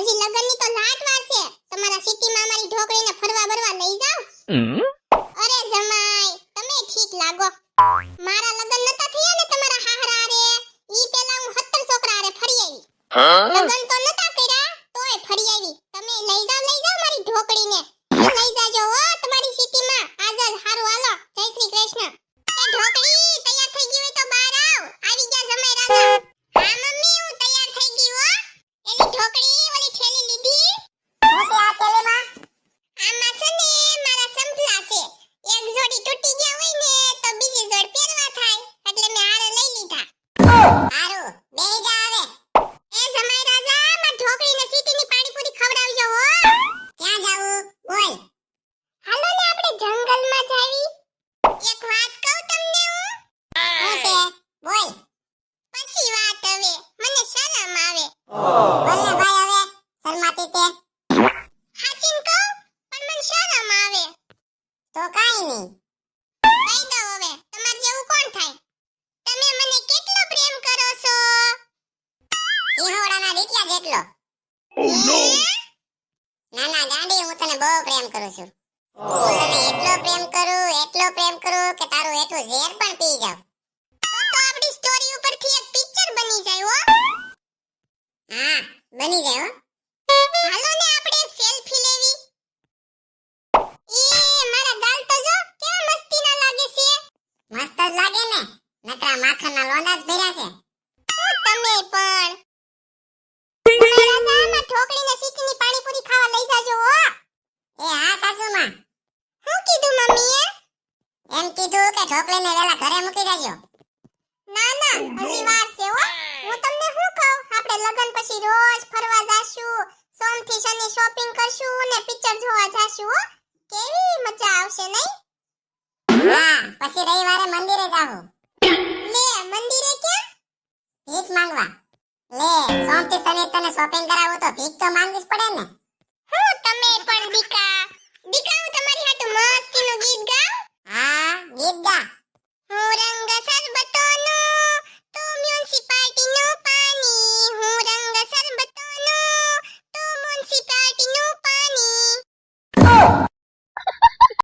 હજી લગનની તો લાટ વાર છે. તમારા સિટીમાં અમારી ઢોકળીને ફરવા બરવા લઈ જાવ. અરે જમાઈ, તમે ઠીક લાગો. મારા લગન નતા થયા ને તમારા હાહરા રે, ઈ પેલા હું 17 છોકરા રે ફરી આવી. લગન તો નતા કર્યા, તોય ફરી આવી. તમે લઈ જાવ મારી ઢોકળીને. લઈ જાજો હો તમારી સિટીમાં. આઝાદ હારું હાલો. જય શ્રી કૃષ્ણ. એ ઢોકળી તૈયાર થઈ ગઈ હોય તો બહાર આવ. આવી ગયા જમાઈ રાજા. હા મમ્મી, હું તૈયાર થઈ ગઈ હો. એલી ઢોકળી ઓલી થેલી લીધી? હું છે આ થેલીમાં? આમાં છે ને મારા સંભલા છે. એક જોડી તૂટી ગયા હોય ને તો બીજી જોડ પહેરવા થાય, એટલે મેં હારે લઈ લીધા. હારું, બેહી જા હવે. એ જમાઈ રાજા, માં ઢોકળીને સીટીની પાણીપુરી ખવડાવજો હો. ક્યાં જાવું? બોલ. હાલો ને આપણે જંગલમાં જાવી. એક વાત કહું તમને હું? શું છે? બોલ. પછી વાત હવે, મને શરમ આવે. બોલ ને ભાઈ હવે, શરમાતી તે. હાચીન કહું, પણ મને શરમ આવે. તો કાઈ નહીં. કહી દો હવે, તમાર જેવું કોણ થાય? તમે મને કેટલો પ્રેમ કરો છો? ઈહોડાના દીકરા જેટલો. Oh no! નાના ગાંડી, હું તને બહુ પ્રેમ કરું છું. હું તને એટલો પ્રેમ કરું કે તારું એટલું ઝેર પણ પી જાવ. તો આપણી સ્ટોરી ઉપરથી એક પિક્ચર બની જાય હો. હા, બની જાય હો. હાલો ને આપણે એક સેલ્ફી લેવી. એ મારા ગાલ તો જો કેવા મસ્તીના લાગે છે. મસ્ત જ લાગે ને, નકરા માખણના લોંદા જ ભર્યા છે. તમે પણ મારા ઢોકળીને સીટીની પાણીપુરી ખાવા લઈ જાજો હો. એ હા સાસુમાં. શું કીધું મમ્મીએ? એમ કીધું કે ઢોકળીને વેલા ઘરે મૂકી જાજો. ના ના, હજી વાર છે હો. હું તમને શું કહું, આપણે લગન પછી રોજ ફરવા જાશું, સોમથી શનિ શોપિંગ કરશું ને પિક્ચર જોવા જાશું હો. કેવી મજા આવશે નહીં? હા, પછી રવિવારે મંદિરે જાવું. લે, મંદિરે ક્યાં? ભીખ માંગવા. લે, સોમથી શનિ તને શોપિંગ કરાવું તો ભીખ તો માંગવી જ પડે ને.